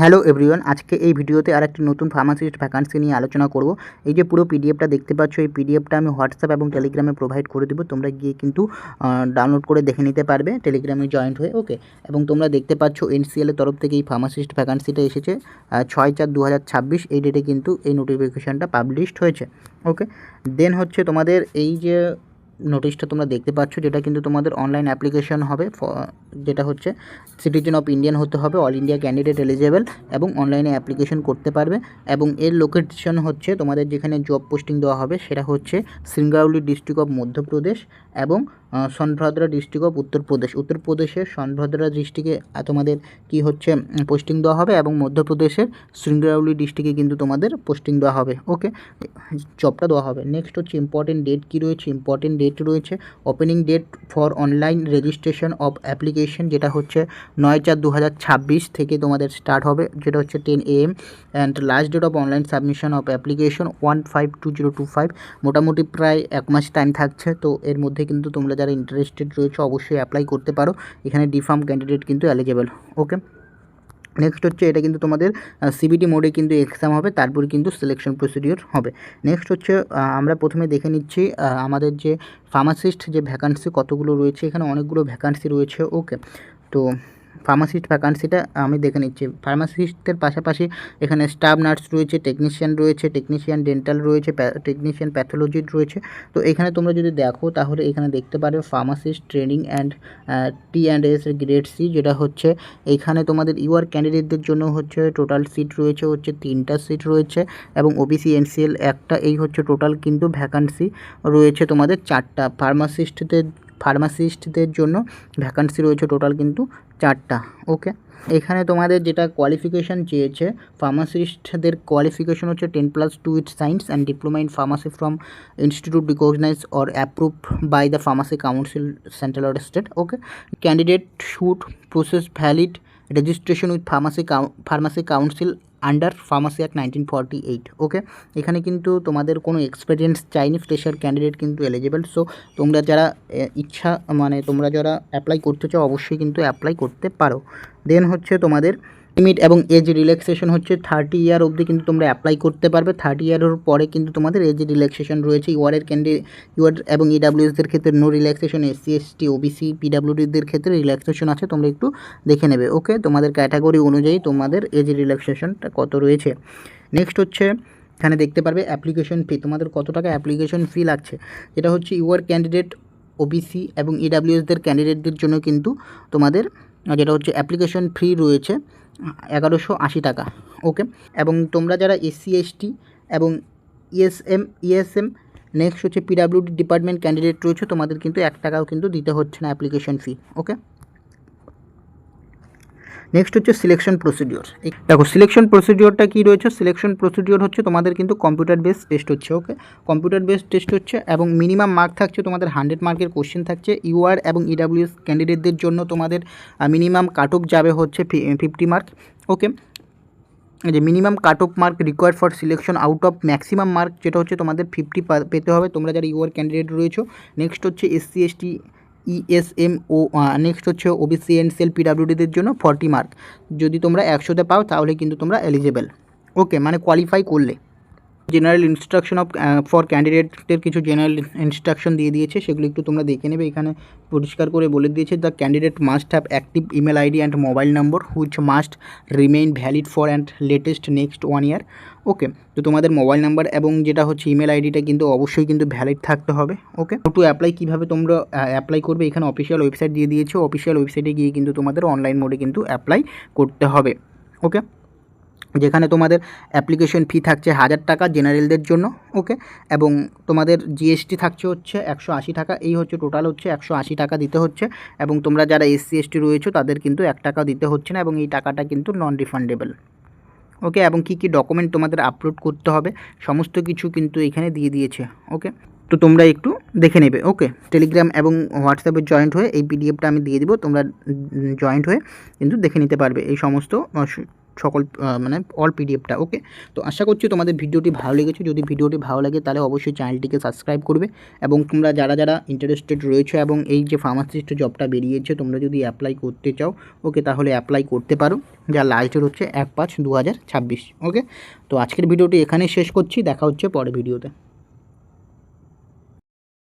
Hello everyone, আজকে এই ভিডিওতে আরেকটি নতুন ফার্মাসিস্ট ভ্যাকান্সি নিয়ে আলোচনা করব। এই যে পুরো পিডিএফটা দেখতে পাচ্ছ, এই পিডিএফটা আমি হোয়াটসঅ্যাপ এবং টেলিগ্রামে প্রোভাইড করে দেবো। তোমরা গিয়ে কিন্তু ডাউনলোড করে দেখে নিতে পারবে টেলিগ্রামে জয়েন্ট হয়ে। ওকে, এবং তোমরা দেখতে পাচ্ছ এনসিএলের তরফ থেকে এই ফার্মাসিস্ট ভ্যাকান্সিটা এসেছে 6/4/2026 এই ডেটে কিন্তু এই নোটিফিকেশানটা পাবলিশড হয়েছে। ওকে, দেন হচ্ছে তোমাদের এই যে নোটিশটা তোমরা দেখতে পাচ্ছ, যেটা কিন্তু তোমাদের অনলাইন অ্যাপ্লিকেশন হবে, যেটা হচ্ছে সিটিজেন অফ ইন্ডিয়ান হতে হবে, অল ইন্ডিয়া ক্যান্ডিডেট এলিজেবল, এবং অনলাইনে অ্যাপ্লিকেশন করতে পারবে। এবং এর লোকেশন হচ্ছে তোমাদের যেখানে জব পোস্টিং দেওয়া হবে সেটা হচ্ছে সিঙ্গাউলি ডিস্ট্রিক্ট অফ মধ্যপ্রদেশ এবং সোনভদ্রা ডিস্ট্রিক্ট অফ উত্তরপ্রদেশ। উত্তরপ্রদেশের সোনভদ্রা ডিস্ট্রিক্টে তোমাদের কি হচ্ছে পোস্টিং দেওয়া হবে, এবং মধ্যপ্রদেশের সিঙ্গাউলি ডিস্ট্রিক্টে কিন্তু তোমাদের পোস্টিং দেওয়া হবে। ওকে, জবটা দেওয়া হবে। নেক্সট হচ্ছে ইম্পর্টেন্ট ডেট কী রয়েছে, ইম্পর্টেন্ট ডেট রয়েছে opening date for online registration of application, যেটা হচ্ছে 9/4/2026 থেকে তোমাদের স্টার্ট হবে, যেটা হচ্ছে 10 AM, and last date of online submission of application 1/5/2025। মোটামুটি প্রায় 1 মাস টাইম থাকছে। তো এর মধ্যে কিন্তু তোমরা যারা ইন্টারেস্টেড রয়েছে অবশ্যই অ্যাপ্লাই করতে পারো। এখানে ডিফার্ম ক্যান্ডিডেট কিন্তু এলিজেবল। ওকে, নেক্সট হচ্ছে এটা কিন্তু তোমাদের সিবিটি মোডে কিন্তু এক্সাম হবে, তারপরে কিন্তু সিলেকশন প্রসিডিওর হবে। নেক্সট হচ্ছে আমরা প্রথমে দেখে নিচ্ছি আমাদের যে ফার্মাসিস্ট যে ভ্যাকান্সি কতগুলো রয়েছে। এখানে অনেকগুলো ভ্যাকান্সি রয়েছে। ওকে, তো ফার্মাসিস্ট ভ্যাকান্সিটা আমি দেখে নিচ্ছি। ফার্মাসিস্টের পাশাপাশি এখানে স্টাফ নার্স রয়েছে, টেকনিশিয়ান রয়েছে, টেকনিশিয়ান ডেন্টাল রয়েছে, টেকনিশিয়ান প্যাথোলজি রয়েছে। তো এখানে তোমরা যদি দেখো তাহলে এখানে দেখতে পারবে pharmacist training and T&S grade C, যেটা হচ্ছে এইখানে তোমাদের ইউআর ক্যান্ডিডেটদের জন্য হচ্ছে টোটাল সিট রয়েছে হচ্ছে 3টা সিট রয়েছে, এবং ওবিসি এনসিএল একটা। এই হচ্ছে টোটাল কিন্তু ভ্যাকান্সি রয়েছে তোমাদের 4টা। ফার্মাসিস্টদের জন্য ভ্যাকান্সি রয়েছে টোটাল কিন্তু 4টা। ওকে, এখানে তোমাদের যেটা কোয়ালিফিকেশান চেয়েছে, ফার্মাসিস্টদের কোয়ালিফিকেশন হচ্ছে 10+2 with science and diploma in pharmacy from institute recognise or approve by the pharmacy council central or state. Okay, candidate should process valid registration with pharmacy council under pharmacy act 1948। Okay, এখানে কিন্তু তোমাদের কোনো experience চাইনি, fresher candidate কিন্তু eligible. So তোমরা যারা তোমরা যারা অ্যাপ্লাই করতে চাও অবশ্যই কিন্তু অ্যাপ্লাই করতে পারো। দেন হচ্ছে তোমাদের লিমিট এবং এজ রিল্যাক্সেশন হচ্ছে 30 ইয়ার অবধি কিন্তু তোমরা অ্যাপ্লাই করতে পারবে। 30 ইয়ারের পরে কিন্তু তোমাদের এজ রিল্যাক্সেশন রয়েছে। ইউআর এবং ইডাব্লিউএসদের ক্ষেত্রে no relaxation, SC ST OBC PWDদের ক্ষেত্রে রিল্যাক্সেশন আছে, তোমরা একটু দেখে নেবে। ওকে, তোমাদের ক্যাটাগরি অনুযায়ী তোমাদের এজ রিল্যাক্সেশনটা কত রয়েছে। নেক্সট হচ্ছে এখানে দেখতে পারবে অ্যাপ্লিকেশন ফি, তোমাদের কত টাকা অ্যাপ্লিকেশন ফি লাগছে। এটা হচ্ছে ইউআর ক্যান্ডিডেট, ওবিসি এবং ইডাব্লিউএসদের ক্যান্ডিডেটদের জন্য কিন্তু তোমাদের যেটা হচ্ছে অ্যাপ্লিকেশন ফি রয়েছে 1180 টাকা। ওকে, এবং তোমরা যারা SC ST এবং ESM নেক্সট হচ্ছে PWD ডিপার্টমেন্ট ক্যান্ডিডেট রয়েছে, তোমাদের কিন্তু 1 টাকাও কিন্তু দিতে হচ্ছে না অ্যাপ্লিকেশন ফি। ওকে, নেক্সট হচ্ছে সিলেকশন প্রসিডিওর। দেখো সিলেকশন প্রসিডিওরটা কী রয়েছে। সিলেকশন প্রসিডিওর হচ্ছে তোমাদের কিন্তু কম্পিউটার বেসড টেস্ট হচ্ছে। ওকে, কম্পিউটার বেসড টেস্ট হচ্ছে, এবং মিনিমাম মার্ক থাকছে তোমাদের 100 মার্কের কোশ্চেন থাকছে। ইউআর এবং ইডাব্লিউএস ক্যান্ডিডেটদের জন্য তোমাদের মিনিমাম কাট অফ যাবে হচ্ছে 50 মার্ক। ওকে, যে minimum cut off mark required for selection out of maximum mark, যেটা হচ্ছে তোমাদের 50 পেতে হবে তোমরা যারা ইউআর ক্যান্ডিডেট রয়েছে। নেক্সট হচ্ছে SC ST ESM নেক্সট হচ্ছে ওবিসি এনসিএল PWDদের জন্য 40 মার্ক। যদি তোমরা 100তে পাও তাহলে কিন্তু তোমরা এলিজেবল। ওকে, মানে কোয়ালিফাই করলে। জেনারেল ইনস্ট্রাকশন ফর ক্যান্ডিডেটদের কিছু জেনারেল ইনস্ট্রাকশন দিয়ে দিয়েছে, সেগুলো একটু তোমরা দেখে নেবে। এখানে পরিষ্কার করে বলে দিয়েছে the candidate must have active email ID and mobile number which must remain valid for and latest next 1 ইয়ার। ওকে, তো তোমাদের মোবাইল নাম্বার এবং যেটা হচ্ছে ইমেল আইডিটা কিন্তু অবশ্যই কিন্তু ভ্যালিড থাকতে হবে। ওকে, টু অ্যাপ্লাই কীভাবে তোমরা অ্যাপ্লাই করবে, এখানে অফিসিয়াল ওয়েবসাইট দিয়ে দিয়েছে। অফিসিয়াল ওয়েবসাইটে গিয়ে কিন্তু তোমাদের অনলাইন মোডে কিন্তু অ্যাপ্লাই করতে হবে। ওকে, যেখানে তোমাদের অ্যাপ্লিকেশন ফি থাকছে 1000 টাকা জেনারেলদের জন্য। ওকে, এবং তোমাদের GST থাকছে হচ্ছে 180 টাকা। এই হচ্ছে টোটাল হচ্ছে 180 টাকা দিতে হচ্ছে, এবং তোমরা যারা SC ST রয়েছে তাদের কিন্তু 1 টাকা দিতে হচ্ছে না, এবং এই টাকাটা কিন্তু নন রিফান্ডেবল। ওকে, এবং কী কী ডকুমেন্ট তোমাদের আপলোড করতে হবে সমস্ত কিছু কিন্তু এখানে দিয়ে দিয়েছে। ওকে, তো তোমরা একটু দেখে নেবে। ওকে, টেলিগ্রাম এবং হোয়াটসঅ্যাপে জয়েন্ট হয়ে এই PDFটা আমি দিয়ে দিব, তোমরা জয়েন্ট হয়ে কিন্তু দেখে নিতে পারবে এই সমস্ত সকল মানে অল পিডিএফটা। ওকে, তো আশা করছি তোমাদের ভিডিওটি ভালো লেগেছে। যদি ভিডিওটি ভালো লাগে তাহলে অবশ্যই চ্যানেলটিকে সাবস্ক্রাইব করবে এবং তোমরা যারা যারা ইন্টারেস্টেড রয়েছে এবং এই যে ফার্মাসিস্ট জবটা বেরিয়েছে তোমরা যদি অ্যাপ্লাই করতে চাও ওকে তাহলে অ্যাপ্লাই করতে পারো, যার লাস্ট ডেট হচ্ছে 1/5/2026। ওকে, তো আজকের ভিডিওটি এখানেই শেষ করছি, দেখা হচ্ছে পরের ভিডিওতে।